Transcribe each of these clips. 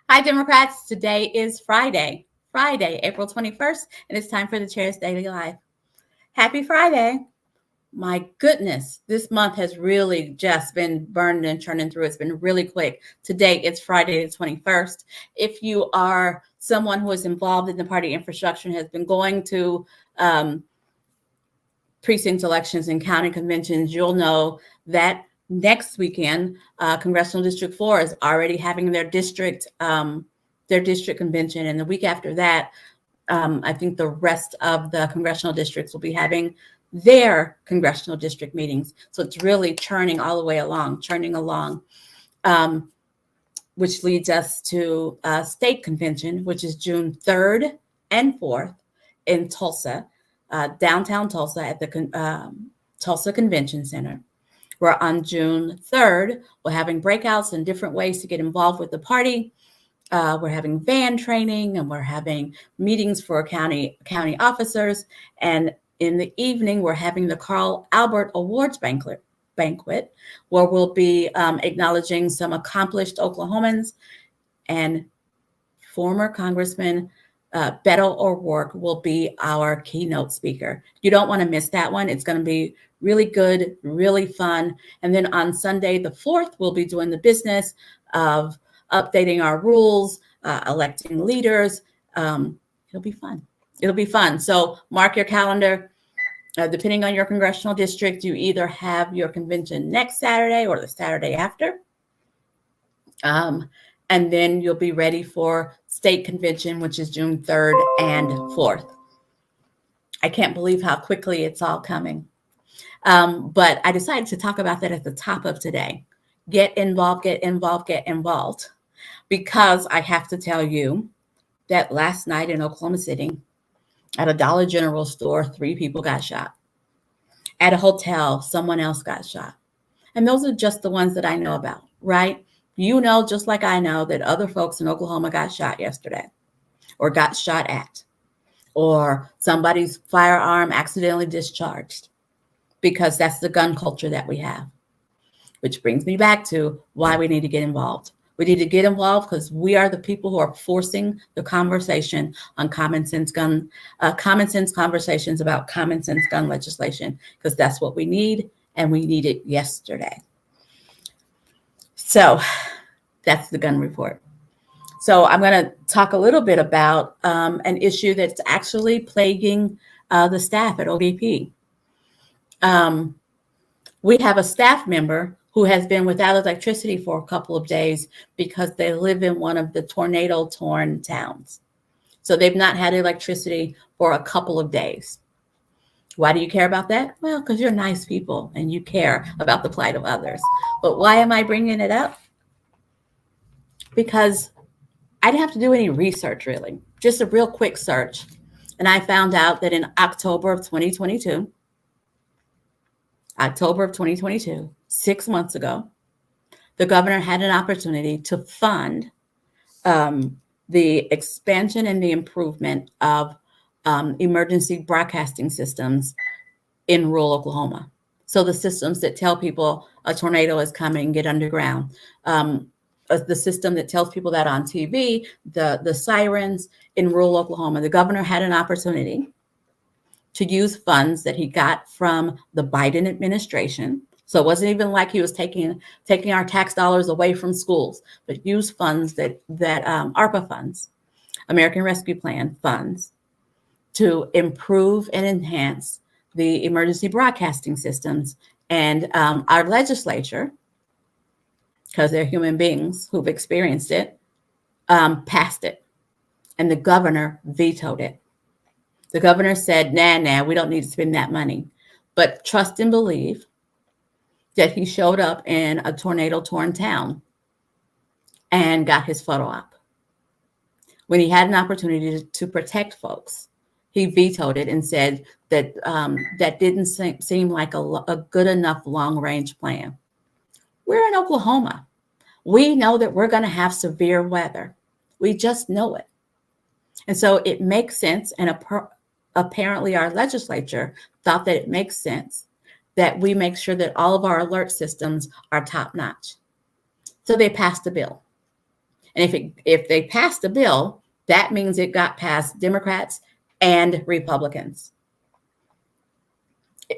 Hi, Democrats. Today is Friday, April 21st, and it's time for the Chair's Daily Life. Happy Friday. My goodness, this month has really just been burning and churning through. It's been really quick. Today, it's Friday the 21st. If you are someone who is involved in the party infrastructure and has been going to precinct elections and county conventions, you'll know that next weekend, Congressional District 4 is already having their district convention. And the week after that, I think the rest of the congressional districts will be having their congressional district meetings. So it's really churning along, which leads us to state convention, which is June 3rd and 4th in Tulsa, downtown Tulsa at the Tulsa Convention Center. Where on June 3rd, we're having breakouts and different ways to get involved with the party. We're having van training, and we're having meetings for county officers. And in the evening, we're having the Carl Albert Awards banquet, where we'll be acknowledging some accomplished Oklahomans, and former Congressman Beto O'Rourke will be our keynote speaker. You don't want to miss that one. It's going to be really good, really fun. And then on Sunday, the 4th, we'll be doing the business of updating our rules, electing leaders. It'll be fun. So mark your calendar. Depending on your congressional district, you either have your convention next Saturday or the Saturday after. And then you'll be ready for state convention, which is June 3rd and 4th. I can't believe how quickly it's all coming. But I decided to talk about that at the top of today. Get involved, because I have to tell you that last night in Oklahoma City, at a Dollar General store, 3 people got shot. At a hotel, someone else got shot. And those are just the ones that I know about, right? You know, just like I know, that other folks in Oklahoma got shot yesterday, or got shot at, or somebody's firearm accidentally discharged, because that's the gun culture that we have. Which brings me back to why we need to get involved. We need to get involved because we are the people who are forcing the conversation on common sense conversations about common sense gun legislation, because that's what we need, and we need it yesterday. So that's the gun report. So I'm going to talk a little bit about an issue that's actually plaguing the staff at ODP. We have a staff member who has been without electricity for a couple of days because they live in one of the tornado-torn towns. So they've not had electricity for a couple of days. Why do you care about that? Well, because you're nice people and you care about the plight of others. But why am I bringing it up? Because I didn't have to do any research, really. Just a real quick search. And I found out that in October of 2022, 6 months ago, the governor had an opportunity to fund the expansion and the improvement of emergency broadcasting systems in rural Oklahoma. So the systems that tell people a tornado is coming, get underground. The system that tells people that on TV, the sirens in rural Oklahoma. The governor had an opportunity to use funds that he got from the Biden administration. So it wasn't even like he was taking our tax dollars away from schools, but use funds that ARPA funds, American Rescue Plan funds, to improve and enhance the emergency broadcasting systems. And our legislature, because they're human beings who've experienced it, passed it. And the governor vetoed it. The governor said, nah, we don't need to spend that money. But trust and believe that he showed up in a tornado-torn town and got his photo op. When he had an opportunity to protect folks, he vetoed it and said that that didn't seem like a good enough long-range plan. We're in Oklahoma. We know that we're going to have severe weather. We just know it. And so it makes sense, and apparently our legislature thought that it makes sense that we make sure that all of our alert systems are top-notch. So they passed a bill. And if they passed the bill, that means it got past Democrats and Republicans.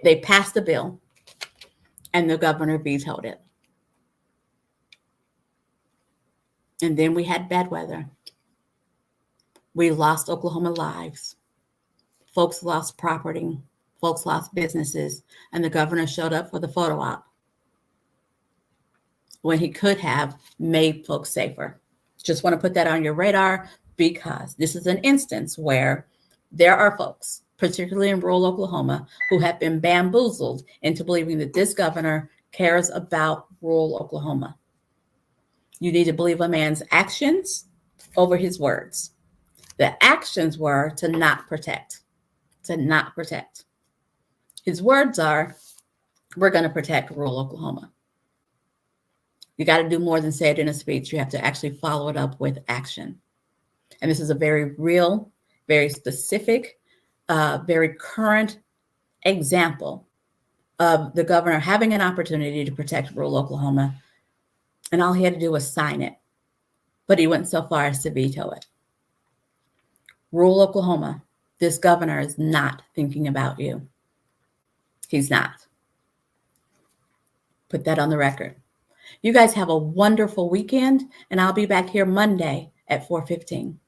They passed the bill, and the governor vetoed it. And then we had bad weather. We lost Oklahoma lives. Folks lost property. Folks lost businesses. And the governor showed up for the photo op when he could have made folks safer. Just want to put that on your radar, because this is an instance where there are folks, particularly in rural Oklahoma, who have been bamboozled into believing that this governor cares about rural Oklahoma. You need to believe a man's actions over his words. The actions were to not protect, to not protect. His words are, we're going to protect rural Oklahoma. You got to do more than say it in a speech. You have to actually follow it up with action. And this is a very real, very specific, very current example of the governor having an opportunity to protect rural Oklahoma. And all he had to do was sign it. But he went so far as to veto it. Rural Oklahoma, this governor is not thinking about you. He's not. Put that on the record. You guys have a wonderful weekend, and I'll be back here Monday at 4:15.